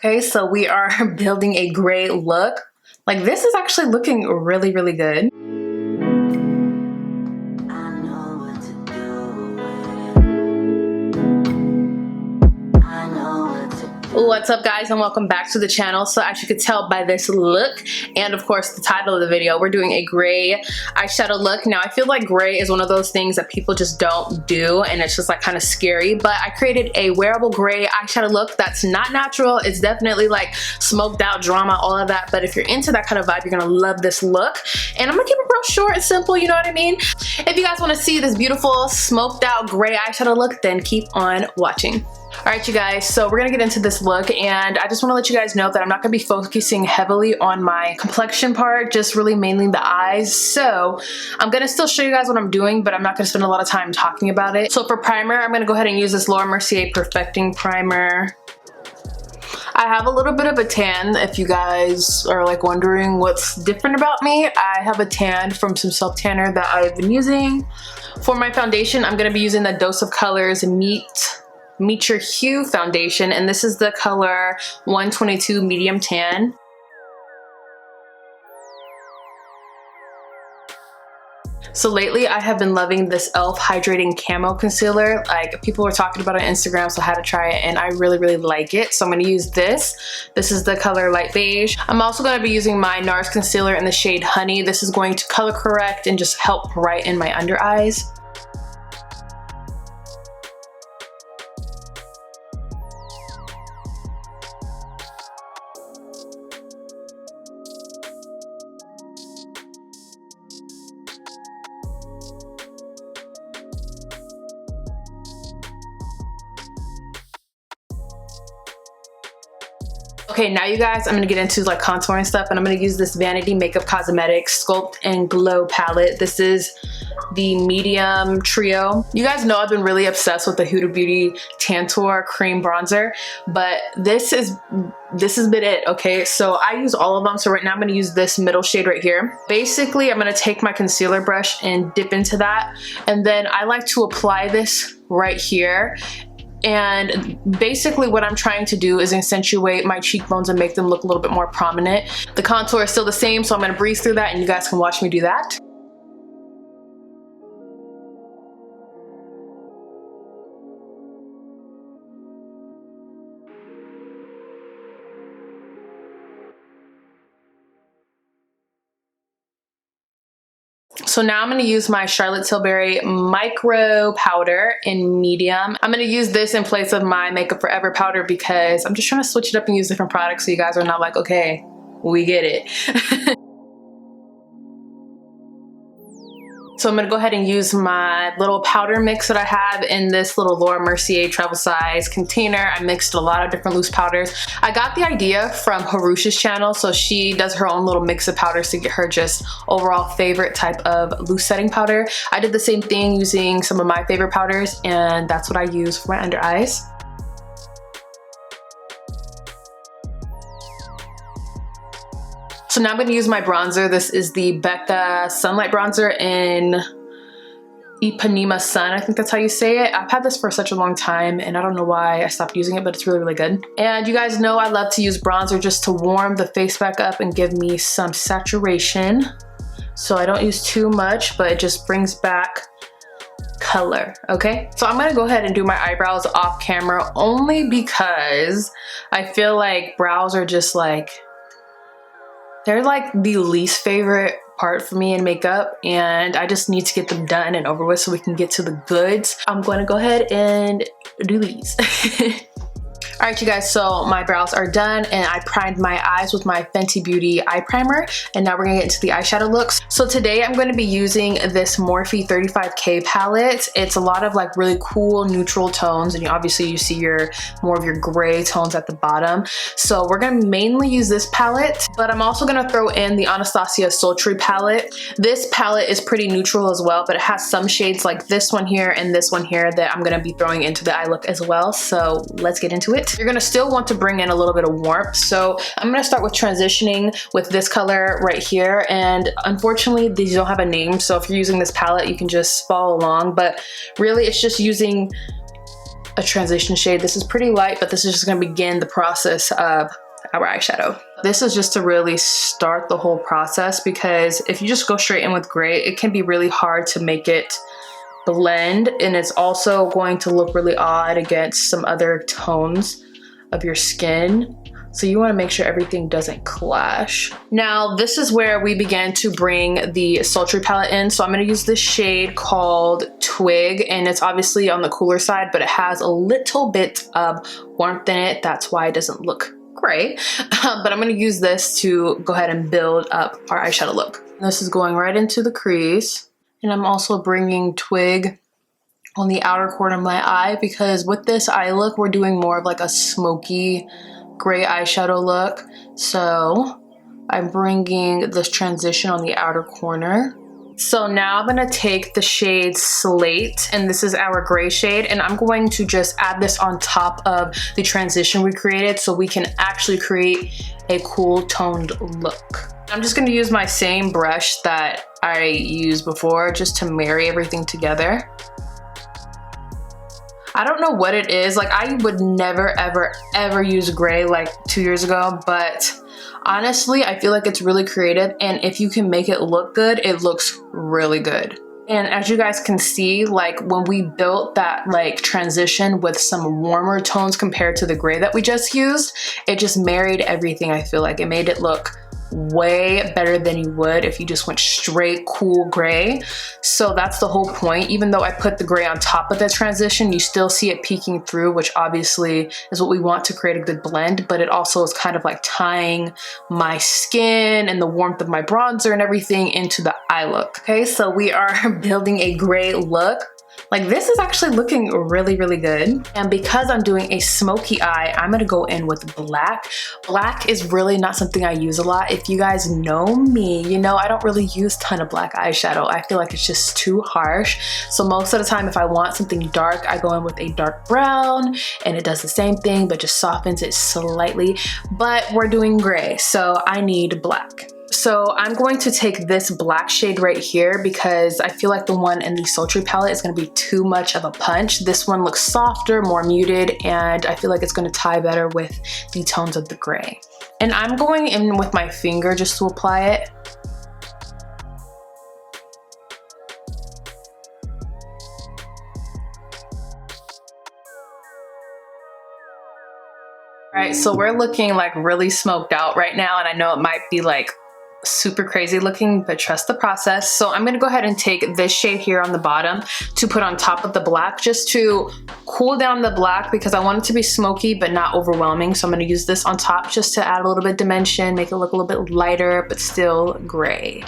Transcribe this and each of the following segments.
Okay, so we are building a gray look. Like, this is actually looking really, really good. What's up, guys, and welcome back to the channel. So as you could tell by this look and of course the title of the video, we're doing a gray eyeshadow look. Now I feel like gray is one of those things that people just don't do, and it's just like kind of scary, but I created a wearable gray eyeshadow look that's not natural. It's definitely like smoked out drama, all of that, but if you're into that kind of vibe, you're gonna love this look. And I'm gonna keep it real short and simple, you know what I mean? If you guys want to see this beautiful smoked out gray eyeshadow look, then keep on watching. Alright, you guys, so we're gonna get into this look, and I just want to let you guys know that I'm not gonna be focusing heavily on my complexion part, just really mainly the eyes. So I'm gonna still show you guys what I'm doing, but I'm not gonna spend a lot of time talking about it. So for primer, I'm gonna go ahead and use this Laura Mercier Perfecting Primer. I have a little bit of a tan, if you guys are like wondering what's different about me. I have a tan from some self tanner that I've been using. For my foundation, I'm gonna be using the Dose of Colors Meet Your Hue foundation, and this is the color 122 Medium Tan. So lately I have been loving this e.l.f. Hydrating Camo Concealer. Like, people were talking about it on Instagram, so I had to try it, and I really, really like it. So I'm gonna use this. This is the color Light Beige. I'm also gonna be using my NARS concealer in the shade Honey. This is going to color correct and just help brighten my under eyes. Okay, now you guys, I'm gonna get into like contouring stuff, and I'm gonna use this Vanity Makeup Cosmetics Sculpt and Glow palette. This is the medium trio. You guys know I've been really obsessed with the Huda Beauty Tantour Cream Bronzer, but this has been it, okay? So I use all of them. So right now I'm gonna use this middle shade right here. Basically, I'm gonna take my concealer brush and dip into that, and then I like to apply this right here. And basically what I'm trying to do is accentuate my cheekbones and make them look a little bit more prominent. The contour is still the same, so I'm gonna breeze through that and you guys can watch me do that. So now I'm going to use my Charlotte Tilbury Micro Powder in medium. I'm going to use this in place of my Makeup Forever powder because I'm just trying to switch it up and use different products so you guys are not like, okay, we get it. So I'm gonna go ahead and use my little powder mix that I have in this little Laura Mercier travel size container. I mixed a lot of different loose powders. I got the idea from Harush's channel, so she does her own little mix of powders to get her just overall favorite type of loose setting powder. I did the same thing using some of my favorite powders, and that's what I use for my under eyes. So now I'm going to use my bronzer. This is the Becca Sunlight Bronzer in Ipanema Sun. I think that's how you say it. I've had this for such a long time and I don't know why I stopped using it, but it's really, really good. And you guys know I love to use bronzer just to warm the face back up and give me some saturation. So I don't use too much, but it just brings back color, okay? So I'm gonna go ahead and do my eyebrows off camera only because I feel like brows are just like, they're like the least favorite part for me in makeup, and I just need to get them done and over with so we can get to the goods. I'm going to go ahead and do these. All right, you guys, so my brows are done and I primed my eyes with my Fenty Beauty eye primer, and now we're gonna get into the eyeshadow looks. So today I'm gonna be using this Morphe 35K palette. It's a lot of like really cool neutral tones, and obviously you see more of your gray tones at the bottom. So we're gonna mainly use this palette, but I'm also gonna throw in the Anastasia Sultry palette. This palette is pretty neutral as well, but it has some shades like this one here and this one here that I'm gonna be throwing into the eye look as well. So let's get into it. You're gonna still want to bring in a little bit of warmth. So I'm gonna start with transitioning with this color right here. And unfortunately, these don't have a name. So if you're using this palette, you can just follow along. But really, it's just using a transition shade. This is pretty light, but this is just gonna begin the process of our eyeshadow. This is just to really start the whole process, because if you just go straight in with gray, it can be really hard to make it blend, and it's also going to look really odd against some other tones of your skin. So you want to make sure everything doesn't clash. Now, this is where we begin to bring the sultry palette in. So I'm going to use this shade called Twig, and it's obviously on the cooler side, but it has a little bit of warmth in it. That's why it doesn't look gray. But I'm going to use this to go ahead and build up our eyeshadow look. This is going right into the crease. And I'm also bringing Twig on the outer corner of my eye, because with this eye look, we're doing more of like a smoky gray eyeshadow look. So I'm bringing this transition on the outer corner. So now I'm gonna take the shade Slate, and this is our gray shade, and I'm going to just add this on top of the transition we created so we can actually create a cool toned look. I'm just gonna use my same brush that I used before just to marry everything together. I don't know what it is, like I would never ever use gray like 2 years ago, but honestly I feel like it's really creative, and if you can make it look good, it looks really good. And as you guys can see, like when we built that like transition with some warmer tones compared to the gray that we just used, it just married everything. I feel like it made it look way better than you would if you just went straight cool gray. So that's the whole point. Even though I put the gray on top of the transition, you still see it peeking through, which obviously is what we want to create a good blend, but it also is kind of like tying my skin and the warmth of my bronzer and everything into the eye look. Okay, so we are building a gray look. Like this is actually looking really, really good. And because I'm doing a smoky eye, I'm gonna go in with black. Black is really not something I use a lot. If you guys know me, you know I don't really use a ton of black eyeshadow. I feel like it's just too harsh. So most of the time, if I want something dark, I go in with a dark brown, and it does the same thing, but just softens it slightly. But we're doing gray, so I need black. So I'm going to take this black shade right here because I feel like the one in the sultry palette is going to be too much of a punch. This one looks softer, more muted, and I feel like it's going to tie better with the tones of the gray. And I'm going in with my finger just to apply it. All right, so we're looking like really smoked out right now, and I know it might be like super crazy looking, but trust the process. So I'm gonna go ahead and take this shade here on the bottom to put on top of the black just to cool down the black, because I want it to be smoky but not overwhelming. So I'm gonna use this on top just to add a little bit of dimension, make it look a little bit lighter but still gray.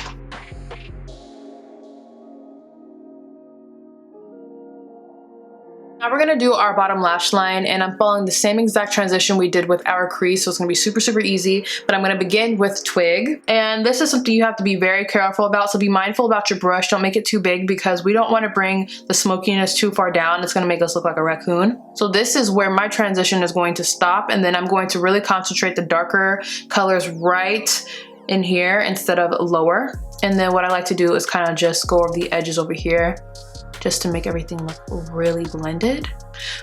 Now we're gonna do our bottom lash line, and I'm following the same exact transition we did with our crease, so it's gonna be super, super easy, but I'm gonna begin with Twig. And this is something you have to be very careful about, so be mindful about your brush. Don't make it too big because we don't wanna bring the smokiness too far down. It's gonna make us look like a raccoon. So this is where my transition is going to stop, and then I'm going to really concentrate the darker colors right in here instead of lower. And then what I like to do is kind of just go over the edges over here, just to make everything look really blended.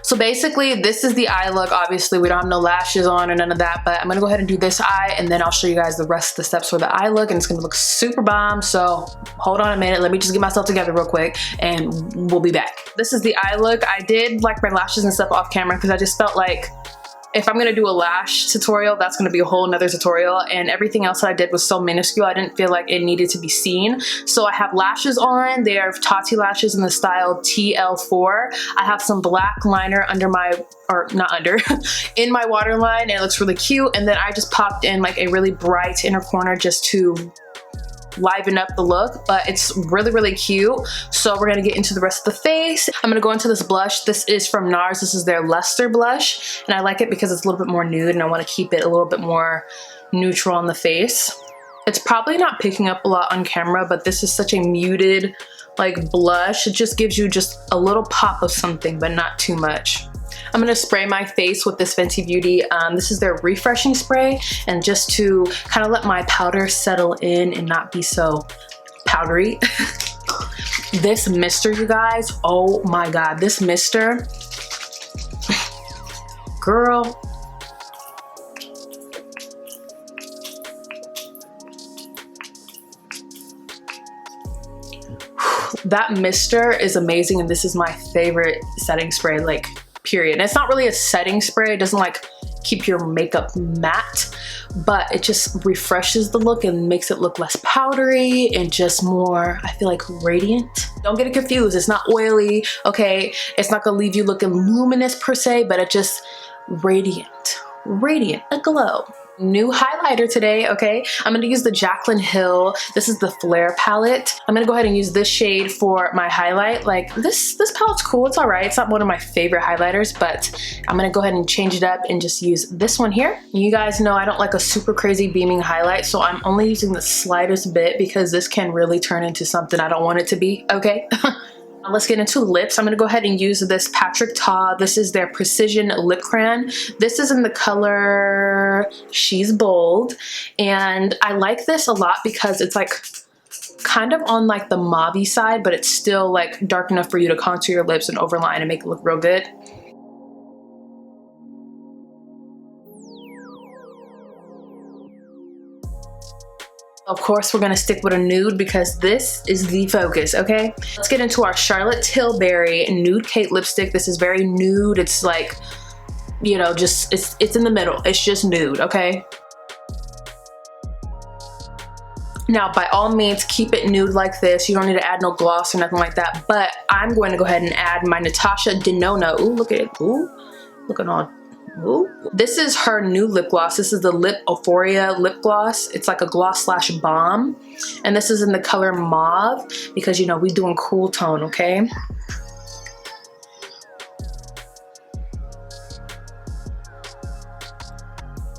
So basically this is the eye look. Obviously we don't have no lashes on or none of that, but I'm gonna go ahead and do this eye, and then I'll show you guys the rest of the steps for the eye look, and it's gonna look super bomb. So hold on a minute, let me just get myself together real quick and we'll be back. This is the eye look. I did like my lashes and stuff off camera because I just felt like if I'm gonna do a lash tutorial, that's gonna be a whole nother tutorial, and everything else that I did was so minuscule, I didn't feel like it needed to be seen. So I have lashes on. They are Tati lashes in the style TL4. I have some black liner under my, or not under, in my waterline, and it looks really cute. And then I just popped in like a really bright inner corner just to liven up the look, but it's really, really cute. So we're gonna get into the rest of the face. I'm gonna go into this blush. This is from NARS. This is their Luster blush, and I like it because it's a little bit more nude, and I want to keep it a little bit more neutral on the face. It's probably not picking up a lot on camera, but this is such a muted like blush. It just gives you just a little pop of something, but not too much. I'm gonna spray my face with this Fenty Beauty. This is their refreshing spray, and just to kind of let my powder settle in and not be so powdery. This mister, you guys, oh my God, this mister girl. That mister is amazing, and this is my favorite setting spray, like, period. And it's not really a setting spray. It doesn't like keep your makeup matte, but it just refreshes the look and makes it look less powdery and just more, I feel like, radiant. Don't get it confused. It's not oily, okay? It's not gonna leave you looking luminous per se, but it just radiant, a glow. New highlighter today, okay? I'm gonna use the Jaclyn Hill. This is the Flare palette. I'm gonna go ahead and use this shade for my highlight. Like, this palette's cool, it's all right. It's not one of my favorite highlighters, but I'm gonna go ahead and change it up and just use this one here. You guys know I don't like a super crazy beaming highlight, so I'm only using the slightest bit because this can really turn into something I don't want it to be, okay? Let's get into lips. I'm gonna go ahead and use this Patrick Ta. This is their Precision Lip Crayon. This is in the color She's Bold. And I like this a lot because it's like kind of on like the mauve-y side, but it's still like dark enough for you to contour your lips and overline and make it look real good. Of course, we're gonna stick with a nude because this is the focus, okay? Let's get into our Charlotte Tilbury Nude Cake lipstick. This is very nude. It's like, you know, just, it's in the middle. It's just nude, okay? Now, by all means, keep it nude like this. You don't need to add no gloss or nothing like that, but I'm going to go ahead and add my Natasha Denona. Ooh, look at it. Ooh, looking all. Ooh. This is her new lip gloss. This is the Lip Euphoria lip gloss. It's like a gloss slash balm. And this is in the color mauve because, you know, we doing cool tone, okay?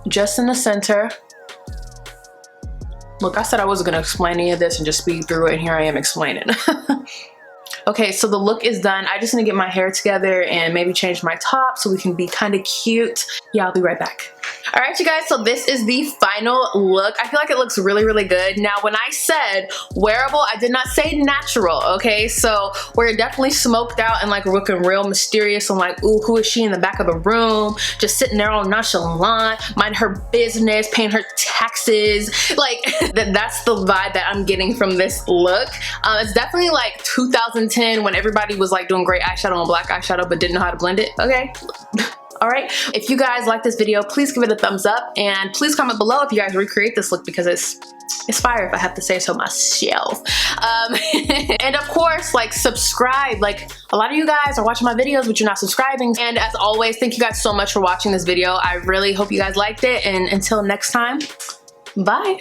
Just in the center. Look, I said I wasn't gonna explain any of this and just speed through it, and here I am explaining. Okay, so the look is done. I just need to get my hair together and maybe change my top so we can be kind of cute. Yeah, I'll be right back. All right, you guys, so this is the final look. I feel like it looks really, really good. Now, when I said wearable, I did not say natural, okay? So we're definitely smoked out and like looking real mysterious. I'm like, ooh, who is she in the back of the room? Just sitting there all nonchalant, mind her business, paying her taxes. Like, that's the vibe that I'm getting from this look. It's definitely like 2010 when everybody was like doing great eyeshadow and black eyeshadow but didn't know how to blend it, okay? All right, if you guys like this video, please give it a thumbs up and please comment below if you guys recreate this look because it's fire, if I have to say so myself. And of course, like, subscribe. Like, a lot of you guys are watching my videos but you're not subscribing. And as always, thank you guys so much for watching this video. I really hope you guys liked it, and until next time, bye.